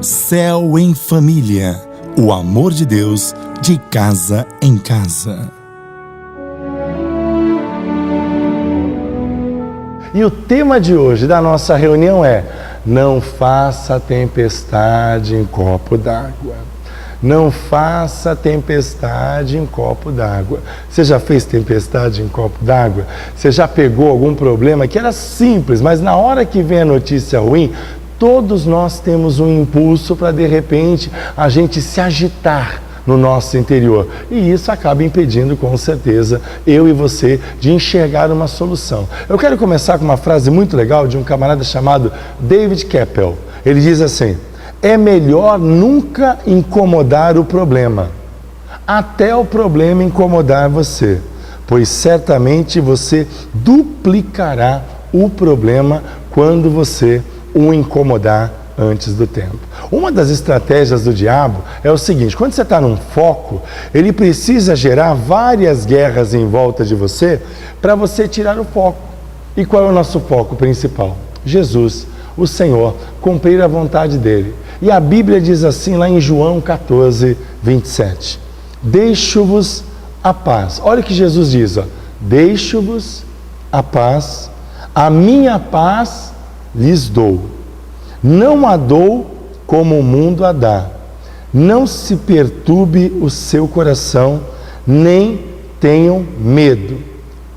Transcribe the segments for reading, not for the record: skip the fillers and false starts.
Céu em Família, o amor de Deus de casa em casa. E o tema de hoje da nossa reunião é: não faça tempestade em copo d'água. Não faça tempestade em copo d'água. Você já fez tempestade em copo d'água? Você já pegou algum problema que era simples, mas na hora que vem a notícia ruim, todos nós temos um impulso para, de repente, a gente se agitar no nosso interior. E isso acaba impedindo, com certeza, eu e você de enxergar uma solução. Eu quero começar com uma frase muito legal de um camarada chamado David Keppel. Ele diz assim: é melhor nunca incomodar o problema, até o problema incomodar você, pois certamente você duplicará o problema quando você o incomodar antes do tempo. Uma das estratégias do diabo é o seguinte: quando você está num foco, ele precisa gerar várias guerras em volta de você para você tirar o foco. E qual é o nosso foco principal? Jesus, o Senhor, cumprir a vontade dele. E a Bíblia diz assim lá em João 14, 27: deixo-vos a paz. Olha o que Jesus diz, ó: deixo-vos a paz, a minha paz lhes dou. Não a dou como o mundo a dá. Não se perturbe o seu coração, nem tenham medo.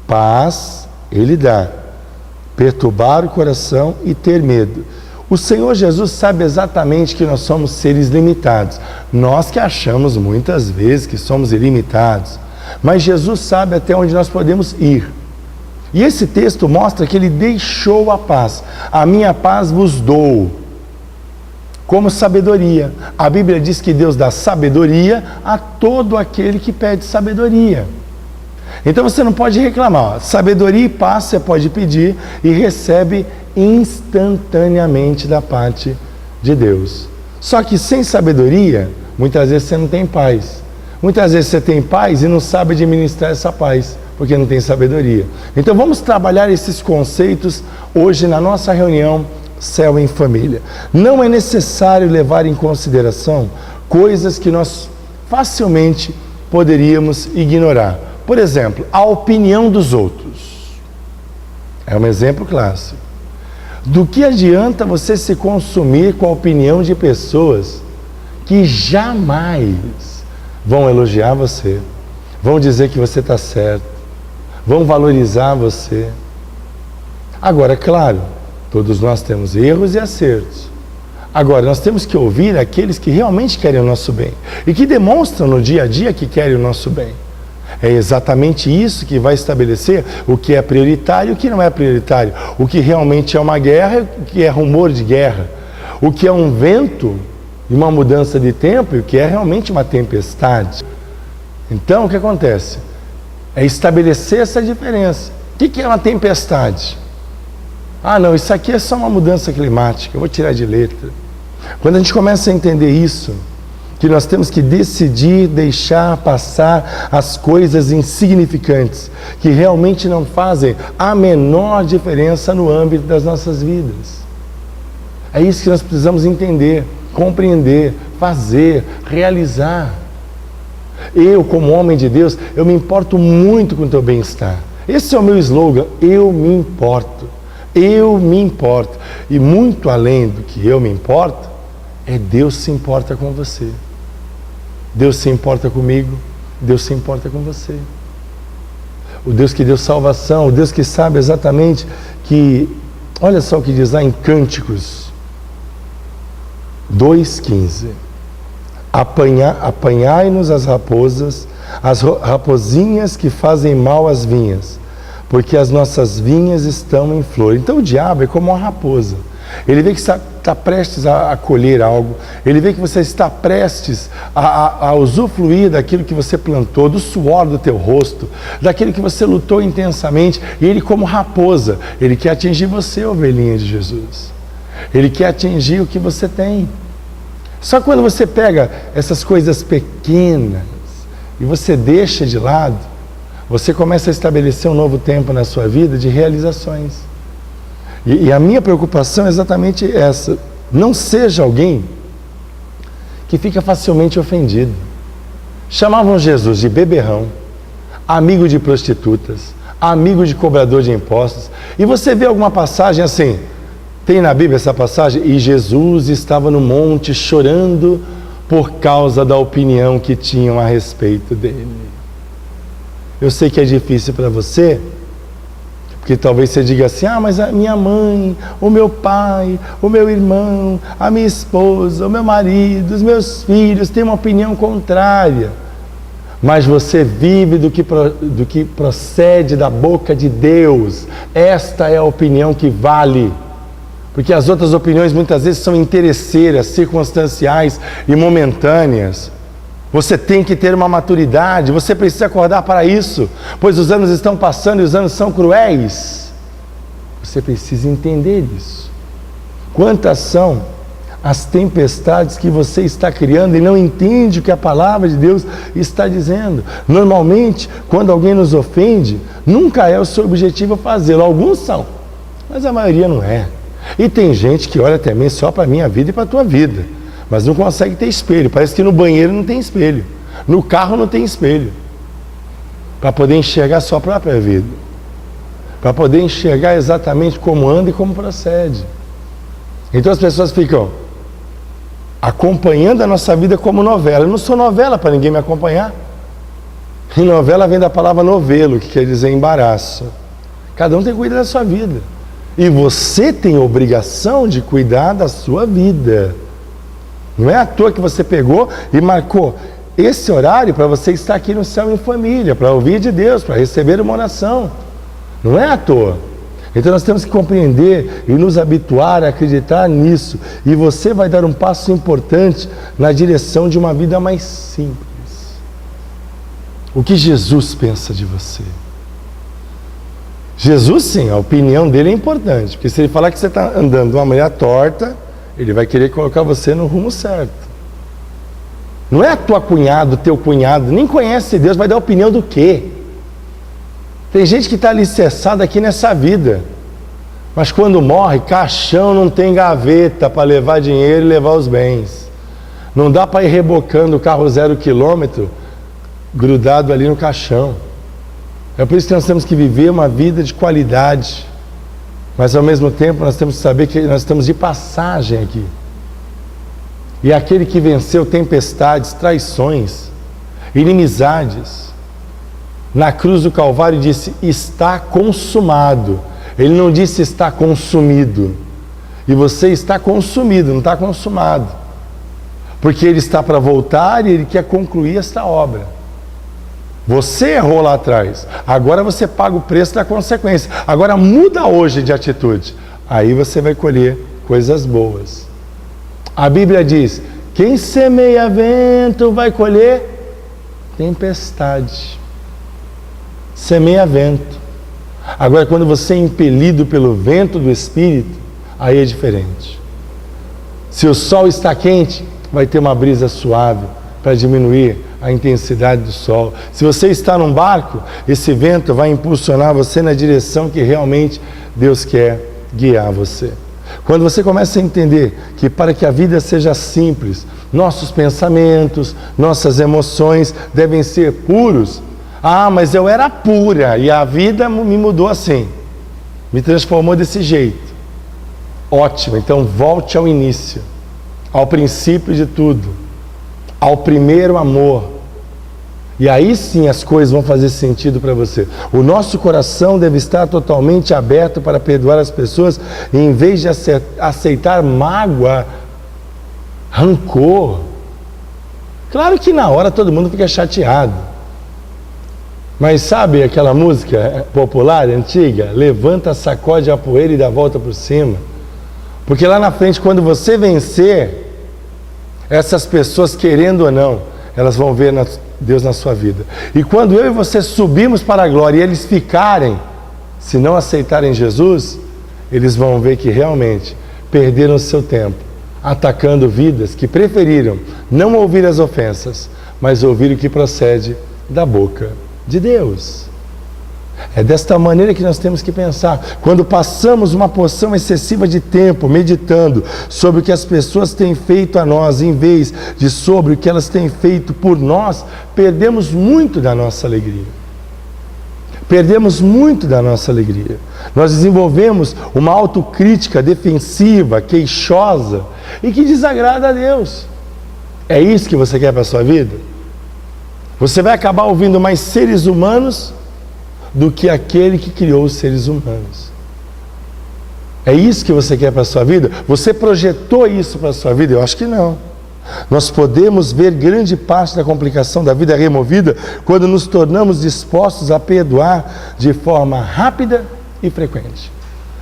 Paz ele dá. Perturbar o coração e ter medo. O Senhor Jesus sabe exatamente que nós somos seres limitados. Nós que achamos muitas vezes que somos ilimitados. Mas Jesus sabe até onde nós podemos ir. E esse texto mostra que ele deixou a paz. A minha paz vos dou, como sabedoria. A Bíblia diz que Deus dá sabedoria a todo aquele que pede sabedoria. Então você não pode reclamar. Sabedoria e paz você pode pedir e recebe instantaneamente da parte de Deus. Só que sem sabedoria, muitas vezes você não tem paz. Muitas vezes você tem paz e não sabe administrar essa paz, porque não tem sabedoria. Então vamos trabalhar esses conceitos hoje na nossa reunião Céu em Família. Não é necessário levar em consideração coisas que nós facilmente poderíamos ignorar. Por exemplo, a opinião dos outros. É um exemplo clássico. Do que adianta você se consumir com a opinião de pessoas que jamais vão elogiar você, vão dizer que você está certo, vão valorizar você. Agora, claro, todos nós temos erros e acertos. Agora, nós temos que ouvir aqueles que realmente querem o nosso bem e que demonstram no dia a dia que querem o nosso bem. É exatamente isso que vai estabelecer o que é prioritário e o que não é prioritário. O que realmente é uma guerra e o que é rumor de guerra. O que é um vento e uma mudança de tempo e o que é realmente uma tempestade. Então, o que acontece? É estabelecer essa diferença. O que é uma tempestade? Ah, não, isso aqui é só uma mudança climática, eu vou tirar de letra. Quando a gente começa a entender isso, que nós temos que decidir deixar passar as coisas insignificantes, que realmente não fazem a menor diferença no âmbito das nossas vidas. É isso que nós precisamos entender, compreender, fazer, realizar. Eu, como homem de Deus, eu me importo muito com o teu bem-estar. Esse é o meu slogan: eu me importo. Eu me importo. E muito além do que eu me importo, é Deus se importa com você. Deus se importa comigo, Deus se importa com você. O Deus que deu salvação, o Deus que sabe exatamente que... Olha só o que diz lá em Cânticos 2,15. Apanhai-nos as raposas, as rapozinhas que fazem mal às vinhas, porque as nossas vinhas estão em flor. Então o diabo é como uma raposa. Ele vê que está prestes a colher algo, ele vê que você está prestes a usufruir daquilo que você plantou, do suor do teu rosto, daquilo que você lutou intensamente, e ele, como raposa, ele quer atingir você, ovelhinha de Jesus. Ele quer atingir o que você tem. Só que quando você pega essas coisas pequenas e você deixa de lado, você começa a estabelecer um novo tempo na sua vida de realizações. E a minha preocupação é exatamente essa. Não seja alguém que fica facilmente ofendido. Chamavam Jesus de beberrão, amigo de prostitutas, amigo de cobrador de impostos. E você vê alguma passagem assim, tem na Bíblia essa passagem, e Jesus estava no monte chorando por causa da opinião que tinham a respeito dele. Eu sei que é difícil para você, porque talvez você diga assim, mas a minha mãe, o meu pai, o meu irmão, a minha esposa, o meu marido, os meus filhos têm uma opinião contrária. Mas você vive do que procede da boca de Deus. Esta é a opinião que vale. Porque as outras opiniões muitas vezes são interesseiras, circunstanciais e momentâneas. Você tem que ter uma maturidade, você precisa acordar para isso, pois os anos estão passando e os anos são cruéis. Você precisa entender isso. Quantas são as tempestades que você está criando e não entende o que a palavra de Deus está dizendo? Normalmente, quando alguém nos ofende, nunca é o seu objetivo fazê-lo. Alguns são, mas a maioria não é. E tem gente que olha também só para a minha vida e para a tua vida, mas não consegue ter espelho. Parece que no banheiro não tem espelho, no carro não tem espelho, para poder enxergar a sua própria vida, para poder enxergar exatamente como anda e como procede. Então as pessoas ficam acompanhando a nossa vida como novela. Eu não sou novela para ninguém me acompanhar. E novela vem da palavra novelo, que quer dizer embaraço. Cada um tem que cuidar da sua vida. E você tem a obrigação de cuidar da sua vida. Não é à toa que você pegou e marcou esse horário para você estar aqui no Céu em Família, para ouvir de Deus, para receber uma oração. Não é à toa. Então nós temos que compreender e nos habituar a acreditar nisso. E você vai dar um passo importante na direção de uma vida mais simples. O que Jesus pensa de você? Jesus, sim, a opinião dele é importante, porque se ele falar que você está andando de uma maneira torta, ele vai querer colocar você no rumo certo. Não é a tua cunhada, o teu cunhado, nem conhece Deus, vai dar opinião do quê? Tem gente que está alicerçada aqui nessa vida, mas quando morre, caixão não tem gaveta para levar dinheiro e levar os bens. Não dá para ir rebocando o carro 0 km grudado ali no caixão. É por isso que nós temos que viver uma vida de qualidade, mas ao mesmo tempo nós temos que saber que nós estamos de passagem aqui. E aquele que venceu tempestades, traições, inimizades, na cruz do Calvário disse, está consumado. Ele não disse está consumido. E você está consumido, não está consumado. Porque ele está para voltar e ele quer concluir esta obra. Você errou lá atrás, agora você paga o preço da consequência. Agora muda hoje de atitude. Aí você vai colher coisas boas. A Bíblia diz, quem semeia vento vai colher tempestade. Semeia vento. Agora quando você é impelido pelo vento do Espírito, aí é diferente. Se o sol está quente, vai ter uma brisa suave para diminuir a intensidade do sol. Se você está num barco, esse vento vai impulsionar você na direção que realmente Deus quer guiar você. Quando você começa a entender que para que a vida seja simples, nossos pensamentos, nossas emoções devem ser puros. Mas eu era pura e a vida me mudou assim, me transformou desse jeito. Ótimo, então volte ao início, ao princípio de tudo, ao primeiro amor. E aí sim as coisas vão fazer sentido para você. O nosso coração deve estar totalmente aberto para perdoar as pessoas, e em vez de aceitar mágoa, rancor. Claro que na hora todo mundo fica chateado. Mas sabe aquela música popular, antiga? Levanta, sacode a poeira e dá a volta por cima. Porque lá na frente, quando você vencer, essas pessoas, querendo ou não, elas vão ver Deus na sua vida. E quando eu e você subirmos para a glória e eles ficarem, se não aceitarem Jesus, eles vão ver que realmente perderam o seu tempo atacando vidas que preferiram não ouvir as ofensas, mas ouvir o que procede da boca de Deus. É desta maneira que nós temos que pensar. Quando passamos uma porção excessiva de tempo meditando sobre o que as pessoas têm feito a nós, em vez de sobre o que elas têm feito por nós, perdemos muito da nossa alegria. Perdemos muito da nossa alegria. Nós desenvolvemos uma autocrítica defensiva, queixosa e que desagrada a Deus. É isso que você quer para a sua vida? Você vai acabar ouvindo mais seres humanos do que aquele que criou os seres humanos. É isso que você quer para a sua vida? Você projetou isso para a sua vida? Eu acho que não. Nós podemos ver grande parte da complicação da vida removida quando nos tornamos dispostos a perdoar de forma rápida e frequente.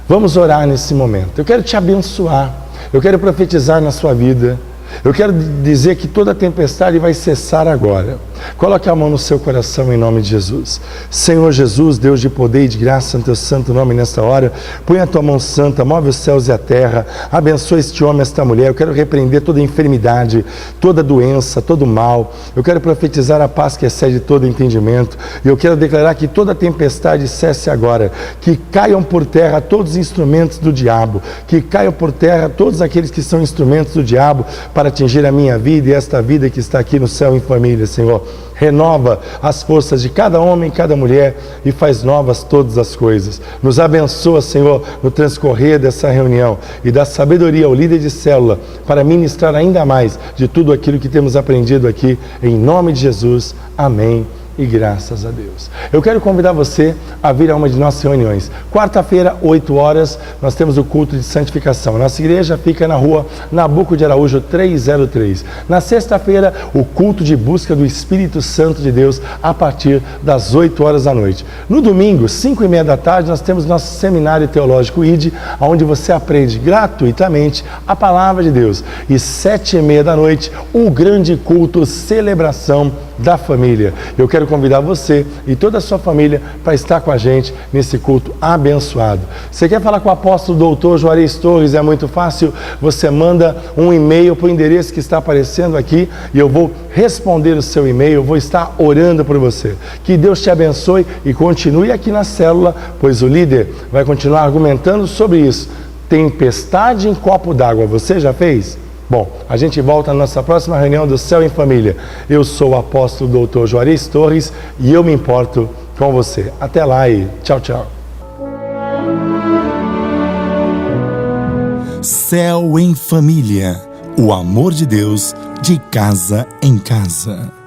Vamos orar nesse momento. Eu quero te abençoar. Eu quero profetizar na sua vida. Eu quero dizer que toda tempestade vai cessar agora. Coloque a mão no seu coração em nome de Jesus. Senhor Jesus, Deus de poder e de graça, no teu santo nome nesta hora, põe a tua mão santa, move os céus e a terra, abençoa este homem, esta mulher. Eu quero repreender toda enfermidade, toda doença, todo mal. Eu quero profetizar a paz que excede todo entendimento. E eu quero declarar que toda tempestade cesse agora, que caiam por terra todos os instrumentos do diabo, que caiam por terra todos aqueles que são instrumentos do diabo para atingir a minha vida e esta vida que está aqui no céu em família, Senhor. Renova as forças de cada homem e cada mulher e faz novas todas as coisas. Nos abençoa, Senhor, no transcorrer dessa reunião e dá sabedoria ao líder de célula para ministrar ainda mais de tudo aquilo que temos aprendido aqui. Em nome de Jesus. Amém. E graças a Deus. Eu quero convidar você a vir a uma de nossas reuniões. Quarta-feira, 8 horas, nós temos o culto de santificação. Nossa igreja fica na rua Nabuco de Araújo 303. Na sexta-feira, o culto de busca do Espírito Santo de Deus a partir das 8 horas da noite. No domingo, 5:30 da tarde, nós temos nosso seminário teológico ID, onde você aprende gratuitamente a palavra de Deus. E 7:30 da noite, o grande culto celebração da família. Eu quero convidar você e toda a sua família para estar com a gente nesse culto abençoado. Você quer falar com o apóstolo doutor Juarez Torres? É muito fácil. Você manda um e-mail para o endereço que está aparecendo aqui e eu vou responder o seu e-mail, eu vou estar orando por você. Que Deus te abençoe e continue aqui na célula, pois o líder vai continuar argumentando sobre isso. Tempestade em copo d'água, você já fez? Bom, a gente volta na nossa próxima reunião do Céu em Família. Eu sou o apóstolo doutor Juarez Torres e eu me importo com você. Até lá e tchau, tchau. Céu em Família. O amor de Deus de casa em casa.